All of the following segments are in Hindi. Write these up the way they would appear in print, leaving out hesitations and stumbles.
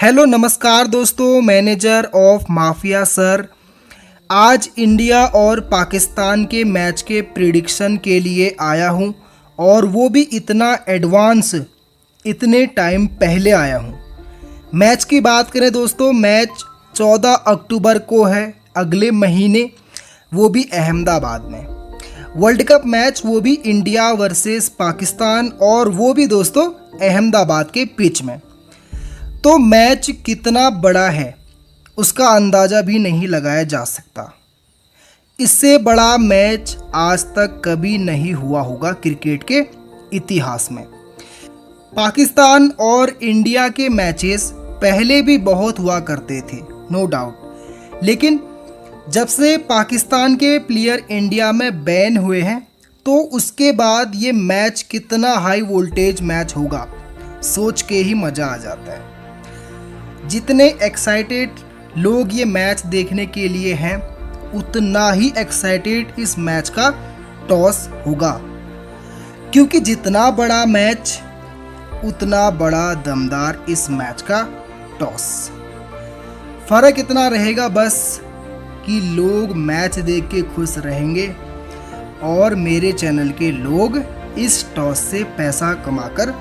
हेलो नमस्कार दोस्तों, मैनेजर ऑफ माफिया सर। आज इंडिया और पाकिस्तान के मैच के प्रिडिक्शन के लिए आया हूं और वो भी इतना एडवांस, इतने टाइम पहले आया हूं। मैच की बात करें दोस्तों, मैच 14 अक्टूबर को है, अगले महीने, वो भी अहमदाबाद में। वर्ल्ड कप मैच, वो भी इंडिया वर्सेस पाकिस्तान, और वो भी दोस्तों अहमदाबाद के पिच में। तो मैच कितना बड़ा है उसका अंदाज़ा भी नहीं लगाया जा सकता। इससे बड़ा मैच आज तक कभी नहीं हुआ होगा क्रिकेट के इतिहास में। पाकिस्तान और इंडिया के मैचेस पहले भी बहुत हुआ करते थे, नो डाउट, लेकिन जब से पाकिस्तान के प्लेयर इंडिया में बैन हुए हैं तो उसके बाद ये मैच कितना हाई वोल्टेज मैच होगा सोच के ही मज़ा आ जाता है। जितने एक्साइटेड लोग ये मैच देखने के लिए हैं, उतना ही एक्साइटेड इस मैच का टॉस होगा, क्योंकि जितना बड़ा मैच उतना बड़ा दमदार इस मैच का टॉस। फ़र्क इतना रहेगा बस कि लोग मैच देख के खुश रहेंगे और मेरे चैनल के लोग इस टॉस से पैसा कमाकर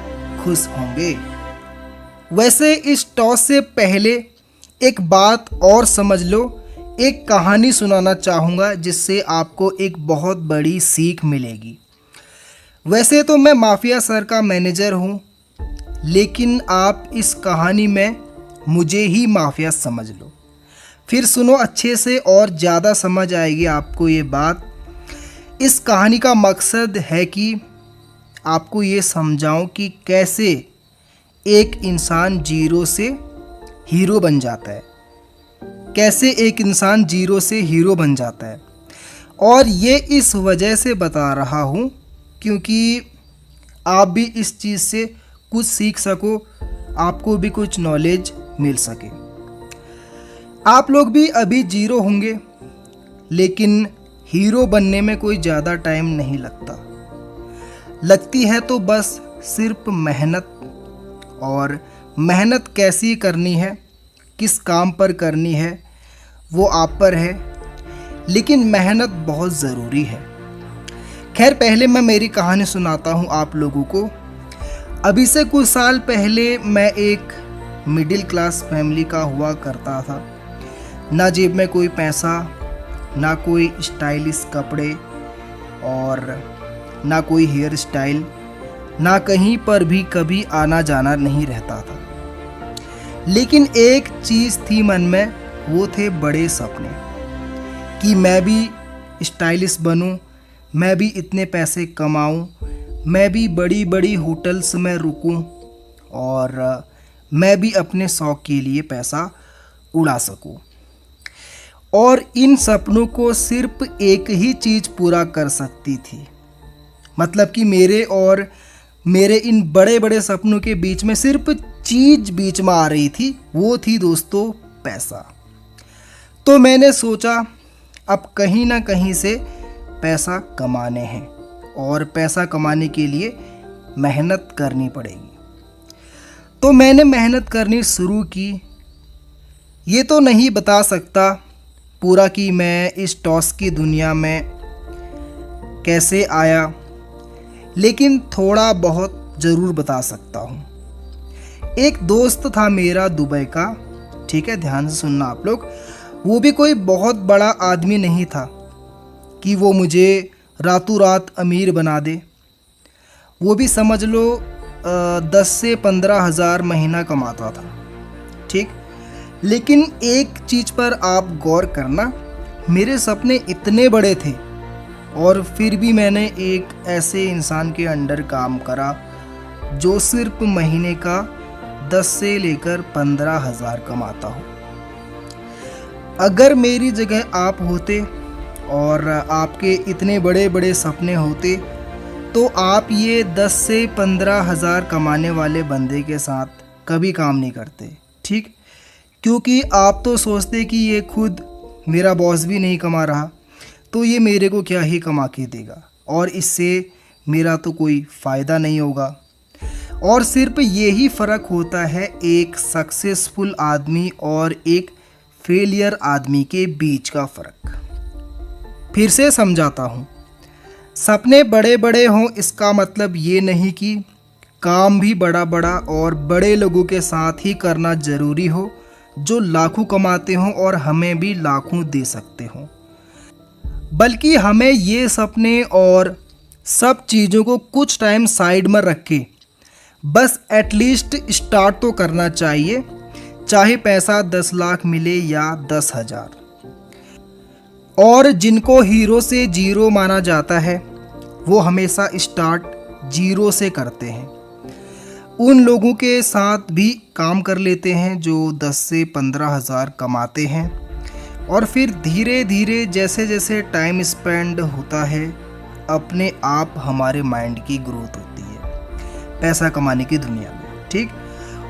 खुश होंगे। वैसे इस टॉस से पहले एक बात और समझ लो, एक कहानी सुनाना चाहूँगा जिससे आपको एक बहुत बड़ी सीख मिलेगी। वैसे तो मैं माफिया सर का मैनेजर हूँ, लेकिन आप इस कहानी में मुझे ही माफिया समझ लो। फिर सुनो अच्छे से और ज़्यादा समझ आएगी आपको ये बात। इस कहानी का मकसद है कि आपको ये समझाऊं कि कैसे एक इंसान जीरो से हीरो बन जाता है, कैसे एक इंसान जीरो से हीरो बन जाता है। और ये इस वजह से बता रहा हूँ क्योंकि आप भी इस चीज़ से कुछ सीख सको, आपको भी कुछ नॉलेज मिल सके। आप लोग भी अभी जीरो होंगे, लेकिन हीरो बनने में कोई ज़्यादा टाइम नहीं लगती है तो बस सिर्फ मेहनत, और मेहनत कैसी करनी है, किस काम पर करनी है, वो आप पर है, लेकिन मेहनत बहुत ज़रूरी है। खैर, पहले मैं मेरी कहानी सुनाता हूँ आप लोगों को। अभी से कुछ साल पहले मैं एक मिडिल क्लास फैमिली का हुआ करता था। ना जेब में कोई पैसा, ना कोई स्टाइलिश कपड़े, और ना कोई हेयर स्टाइल, ना कहीं पर भी कभी आना जाना नहीं रहता था। लेकिन एक चीज़ थी मन में, वो थे बड़े सपने कि मैं भी स्टाइलिश बनूं, मैं भी इतने पैसे कमाऊं, मैं भी बड़ी बड़ी होटल्स में रुकूं, और मैं भी अपने शौक़ के लिए पैसा उड़ा सकूं। और इन सपनों को सिर्फ एक ही चीज़ पूरा कर सकती थी, मतलब कि मेरे इन बड़े बड़े सपनों के बीच में सिर्फ चीज़ बीच में आ रही थी, वो थी दोस्तों पैसा। तो मैंने सोचा अब कहीं ना कहीं से पैसा कमाने हैं, और पैसा कमाने के लिए मेहनत करनी पड़ेगी। तो मैंने मेहनत करनी शुरू की। ये तो नहीं बता सकता पूरा कि मैं इस टॉस की दुनिया में कैसे आया, लेकिन थोड़ा बहुत ज़रूर बता सकता हूँ। एक दोस्त था मेरा दुबई का, ठीक है, ध्यान से सुनना आप लोग। वो भी कोई बहुत बड़ा आदमी नहीं था कि वो मुझे रातों रात अमीर बना दे। वो भी समझ लो 10 से 15 हज़ार महीना कमाता था, ठीक। लेकिन एक चीज़ पर आप गौर करना, मेरे सपने इतने बड़े थे और फिर भी मैंने एक ऐसे इंसान के अंडर काम करा जो सिर्फ महीने का 10 से लेकर 15 हज़ार कमाता हो। अगर मेरी जगह आप होते और आपके इतने बड़े बड़े सपने होते, तो आप ये 10 से 15 हज़ार कमाने वाले बंदे के साथ कभी काम नहीं करते, ठीक। क्योंकि आप तो सोचते कि ये खुद मेरा बॉस भी नहीं कमा रहा, तो ये मेरे को क्या ही कमा के देगा, और इससे मेरा तो कोई फ़ायदा नहीं होगा। और सिर्फ यही फ़र्क होता है एक सक्सेसफुल आदमी और एक फेलियर आदमी के बीच का फ़र्क। फिर से समझाता हूँ, सपने बड़े बड़े हों इसका मतलब ये नहीं कि काम भी बड़ा बड़ा और बड़े लोगों के साथ ही करना ज़रूरी हो जो लाखों कमाते हों और हमें भी लाखों दे सकते हों। बल्कि हमें ये सपने और सब चीज़ों को कुछ टाइम साइड में रख के बस एटलीस्ट स्टार्ट तो करना चाहिए, चाहे पैसा 10 लाख मिले या 10,000। और जिनको हीरो से जीरो माना जाता है वो हमेशा स्टार्ट जीरो से करते हैं। उन लोगों के साथ भी काम कर लेते हैं जो 10 से 15,000 कमाते हैं और फिर धीरे धीरे जैसे जैसे टाइम स्पेंड होता है अपने आप हमारे माइंड की ग्रोथ होती है पैसा कमाने की दुनिया में, ठीक।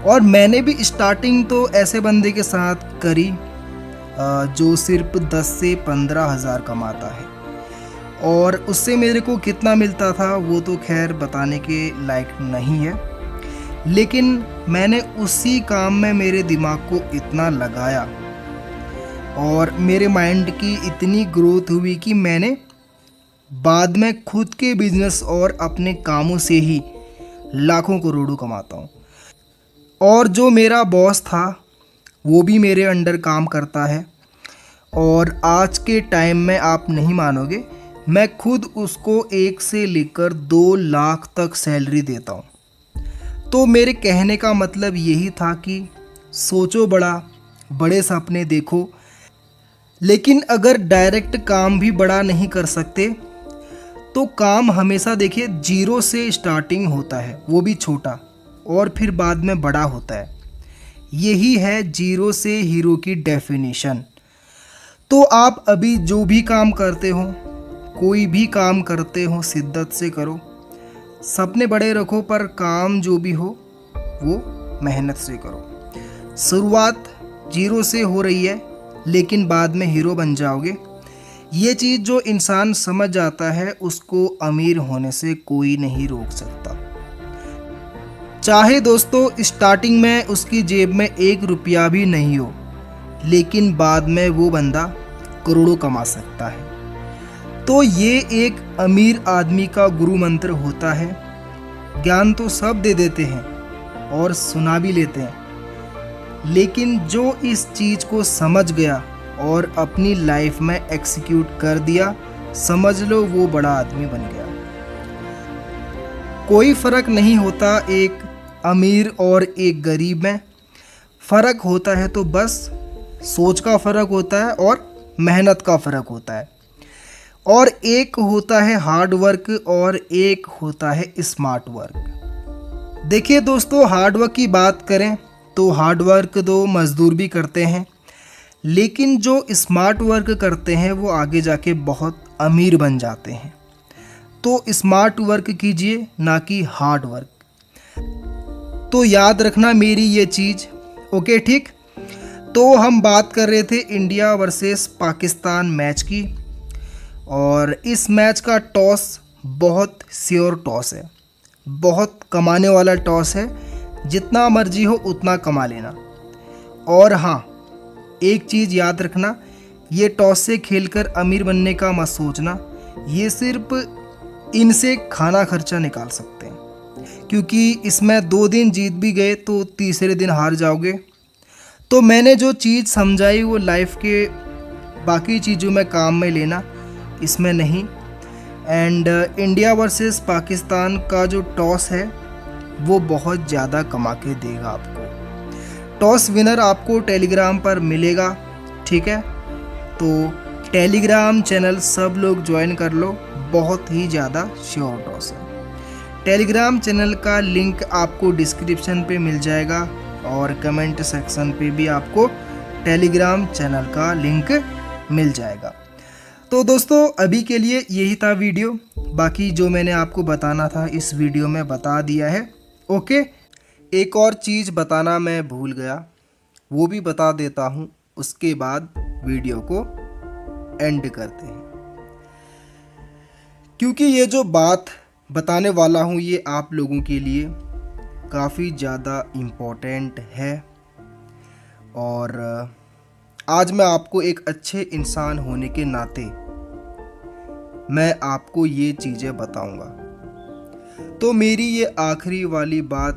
और मैंने भी स्टार्टिंग तो ऐसे बंदे के साथ करी जो सिर्फ 10 से 15,000 कमाता है और उससे मेरे को कितना मिलता था वो तो खैर बताने के लायक नहीं है, लेकिन मैंने उसी काम में मेरे दिमाग को इतना लगाया और मेरे माइंड की इतनी ग्रोथ हुई कि मैंने बाद में खुद के बिजनेस और अपने कामों से ही लाखों करोड़ों कमाता हूँ। और जो मेरा बॉस था वो भी मेरे अंडर काम करता है और आज के टाइम में आप नहीं मानोगे, मैं खुद उसको 1 से लेकर 2 लाख तक सैलरी देता हूँ। तो मेरे कहने का मतलब यही था कि सोचो बड़ा, बड़े सपने देखो, लेकिन अगर डायरेक्ट काम भी बड़ा नहीं कर सकते तो काम हमेशा देखिए जीरो से स्टार्टिंग होता है, वो भी छोटा, और फिर बाद में बड़ा होता है। यही है जीरो से हीरो की डेफिनेशन। तो आप अभी जो भी काम करते हो, कोई भी काम करते हो, शिद्दत से करो, सपने बड़े रखो, पर काम जो भी हो वो मेहनत से करो। शुरुआत जीरो से हो रही है लेकिन बाद में हीरो बन जाओगे। ये चीज़ जो इंसान समझ जाता है उसको अमीर होने से कोई नहीं रोक सकता। चाहे दोस्तों स्टार्टिंग में उसकी जेब में 1 रुपया भी नहीं हो, लेकिन बाद में वो बंदा करोड़ों कमा सकता है। तो ये एक अमीर आदमी का गुरु मंत्र होता है। ज्ञान तो सब दे देते हैं और सुना भी लेते हैं, लेकिन जो इस चीज़ को समझ गया और अपनी लाइफ में एग्जीक्यूट कर दिया, समझ लो वो बड़ा आदमी बन गया। कोई फ़र्क नहीं होता एक अमीर और एक गरीब में। फ़र्क होता है तो बस सोच का फ़र्क होता है और मेहनत का फ़र्क होता है। और एक होता है हार्ड वर्क और एक होता है स्मार्ट वर्क। देखिए दोस्तों, हार्ड वर्क की बात करें तो हार्ड वर्क तो मज़दूर भी करते हैं, लेकिन जो स्मार्ट वर्क करते हैं वो आगे जाके बहुत अमीर बन जाते हैं। तो स्मार्ट वर्क कीजिए, ना कि हार्ड वर्क। तो याद रखना मेरी ये चीज़, ओके, ठीक। तो हम बात कर रहे थे इंडिया वर्सेस पाकिस्तान मैच की, और इस मैच का टॉस बहुत श्योर टॉस है, बहुत कमाने वाला टॉस है। जितना मर्जी हो उतना कमा लेना। और हाँ, एक चीज़ याद रखना, ये टॉस से खेलकर अमीर बनने का मत सोचना। ये सिर्फ इनसे खाना खर्चा निकाल सकते हैं, क्योंकि इसमें 2 दिन जीत भी गए तो तीसरे दिन हार जाओगे। तो मैंने जो चीज़ समझाई वो लाइफ के बाकी चीज़ों में काम में लेना, इसमें नहीं। एंड इंडिया वर्सेस पाकिस्तान का जो टॉस है वो बहुत ज़्यादा कमा के देगा आपको। टॉस विनर आपको टेलीग्राम पर मिलेगा, ठीक है। तो टेलीग्राम चैनल सब लोग ज्वाइन कर लो, बहुत ही ज़्यादा श्योर टॉस है। टेलीग्राम चैनल का लिंक आपको डिस्क्रिप्शन पे मिल जाएगा और कमेंट सेक्शन पे भी आपको टेलीग्राम चैनल का लिंक मिल जाएगा। तो दोस्तों अभी के लिए यही था वीडियो, बाकी जो मैंने आपको बताना था इस वीडियो में बता दिया है, ओके। एक और चीज़ बताना मैं भूल गया, वो भी बता देता हूँ, उसके बाद वीडियो को एंड करते हैं। क्योंकि ये जो बात बताने वाला हूँ ये आप लोगों के लिए काफ़ी ज़्यादा इम्पोर्टेंट है। और आज मैं आपको एक अच्छे इंसान होने के नाते मैं आपको ये चीज़ें बताऊंगा। तो मेरी ये आखिरी वाली बात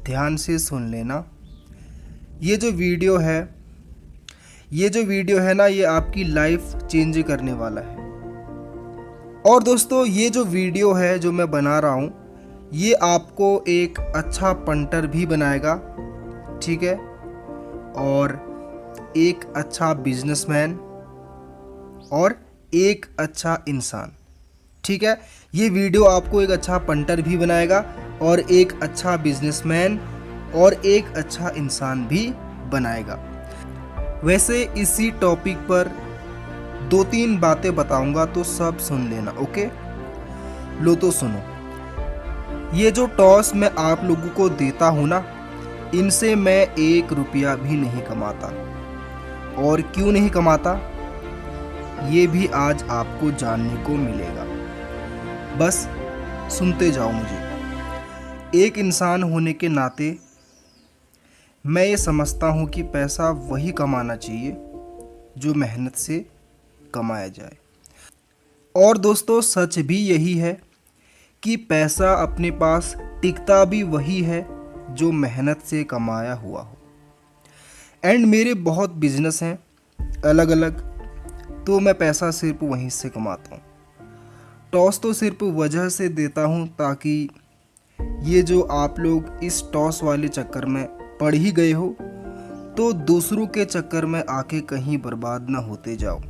ध्यान से सुन लेना। ये जो वीडियो है ना, ये आपकी लाइफ चेंज करने वाला है। और दोस्तों, ये जो वीडियो है जो मैं बना रहा हूँ, ये आपको एक अच्छा पंटर भी बनाएगा, ठीक है, और एक अच्छा बिजनेसमैन और एक अच्छा इंसान, ठीक है। ये वीडियो आपको एक अच्छा पंटर भी बनाएगा और एक अच्छा बिजनेसमैन और एक अच्छा इंसान भी बनाएगा। वैसे इसी टॉपिक पर 2-3 बातें बताऊंगा, तो सब सुन लेना, ओके। लो तो सुनो, ये जो टॉस मैं आप लोगों को देता हूं ना, इनसे मैं 1 रुपया भी नहीं कमाता। और क्यों नहीं कमाता, ये भी आज आपको जानने को मिलेगा। बस सुनते जाओ मुझे। एक इंसान होने के नाते मैं ये समझता हूँ कि पैसा वही कमाना चाहिए जो मेहनत से कमाया जाए। और दोस्तों, सच भी यही है कि पैसा अपने पास टिकता भी वही है जो मेहनत से कमाया हुआ हो। एंड मेरे बहुत बिजनेस हैं अलग अलग, तो मैं पैसा सिर्फ वहीं से कमाता हूँ। टॉस तो सिर्फ वजह से देता हूँ ताकि ये जो आप लोग इस टॉस वाले चक्कर में पड़ ही गए हो, तो दूसरों के चक्कर में आके कहीं बर्बाद ना होते जाओ।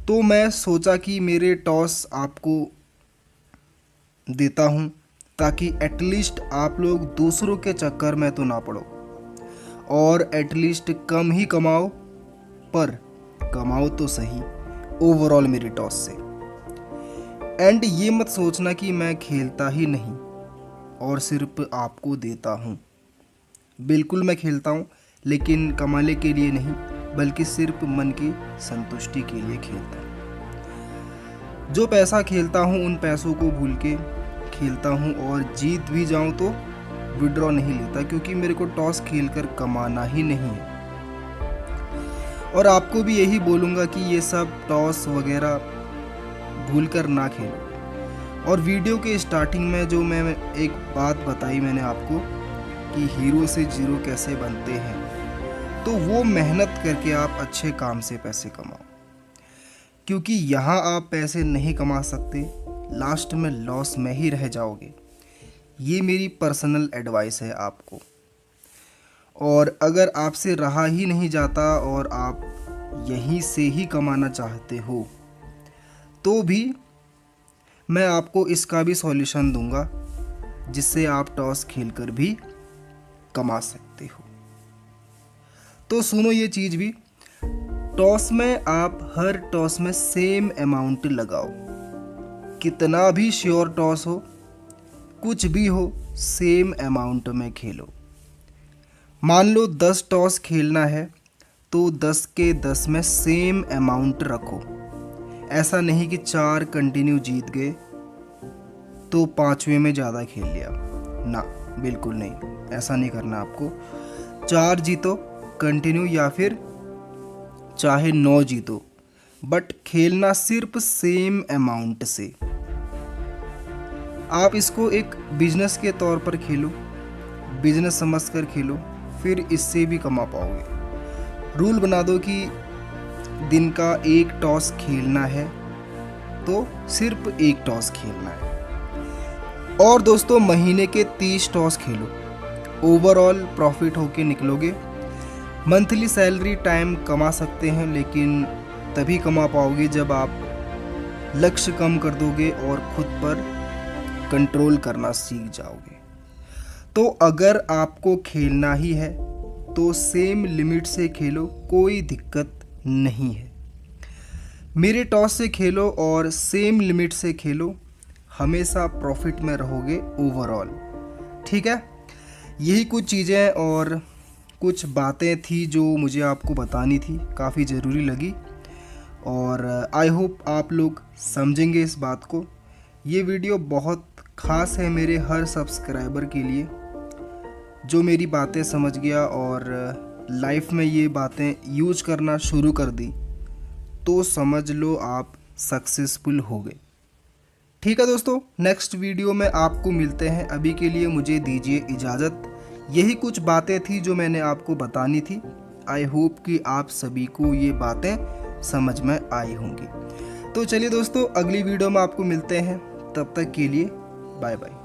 तो मैं सोचा कि मेरे टॉस आपको देता हूँ ताकि एटलीस्ट आप लोग दूसरों के चक्कर में तो ना पड़ो, और एटलीस्ट कम ही कमाओ, पर कमाओ तो सही ओवरऑल मेरे टॉस से। एंड ये मत सोचना कि मैं खेलता ही नहीं और सिर्फ आपको देता हूँ। बिल्कुल मैं खेलता हूँ, लेकिन कमाने के लिए नहीं, बल्कि सिर्फ मन की संतुष्टि के लिए खेलता हूँ। जो पैसा खेलता हूँ उन पैसों को भूल के खेलता हूँ, और जीत भी जाऊँ तो विड्रॉ नहीं लेता, क्योंकि मेरे को टॉस खेलकर कमाना ही नहीं है। और आपको भी यही बोलूँगा कि ये सब टॉस वगैरह भूल कर ना खेलो। और वीडियो के स्टार्टिंग में जो मैं एक बात बताई मैंने आपको कि हीरो से जीरो कैसे बनते हैं, तो वो मेहनत करके आप अच्छे काम से पैसे कमाओ, क्योंकि यहाँ आप पैसे नहीं कमा सकते, लास्ट में लॉस में ही रह जाओगे। ये मेरी पर्सनल एडवाइस है आपको। और अगर आपसे रहा ही नहीं जाता और आप यहीं से ही कमाना चाहते हो, तो भी मैं आपको इसका भी सॉल्यूशन दूंगा, जिससे आप टॉस खेलकर भी कमा सकते हो। तो सुनो ये चीज़ भी, टॉस में आप हर टॉस में सेम अमाउंट लगाओ। कितना भी श्योर टॉस हो, कुछ भी हो, सेम अमाउंट में खेलो। मान लो 10 टॉस खेलना है, तो 10 के 10 में सेम अमाउंट रखो। ऐसा नहीं कि 4 कंटिन्यू जीत गए तो 5वें में ज़्यादा खेल लिया, ना, बिल्कुल नहीं, ऐसा नहीं करना आपको। 4 जीतो कंटिन्यू, या फिर चाहे 9 जीतो, बट खेलना सिर्फ सेम अमाउंट से। आप इसको एक बिजनेस के तौर पर खेलो, बिजनेस समझकर खेलो, फिर इससे भी कमा पाओगे। रूल बना दो कि दिन का 1 टॉस खेलना है, तो सिर्फ 1 टॉस खेलना है। और दोस्तों, महीने के 30 टॉस खेलो, ओवरऑल प्रॉफिट होके निकलोगे। मंथली सैलरी टाइम कमा सकते हैं, लेकिन तभी कमा पाओगे जब आप लक्ष्य कम कर दोगे और खुद पर कंट्रोल करना सीख जाओगे। तो अगर आपको खेलना ही है तो सेम लिमिट से खेलो, कोई दिक्कत नहीं है। मेरे टॉस से खेलो और सेम लिमिट से खेलो, हमेशा प्रॉफिट में रहोगे ओवरऑल, ठीक है। यही कुछ चीज़ें और कुछ बातें थी जो मुझे आपको बतानी थी, काफ़ी ज़रूरी लगी, और आई होप आप लोग समझेंगे इस बात को। ये वीडियो बहुत ख़ास है मेरे हर सब्सक्राइबर के लिए जो मेरी बातें समझ गया और लाइफ में ये बातें यूज करना शुरू कर दी, तो समझ लो आप सक्सेसफुल हो गए। ठीक है दोस्तों, नेक्स्ट वीडियो में आपको मिलते हैं। अभी के लिए मुझे दीजिए इजाज़त। यही कुछ बातें थी जो मैंने आपको बतानी थी। आई होप कि आप सभी को ये बातें समझ में आई होंगी। तो चलिए दोस्तों, अगली वीडियो में आपको मिलते हैं। तब तक के लिए बाय बाय।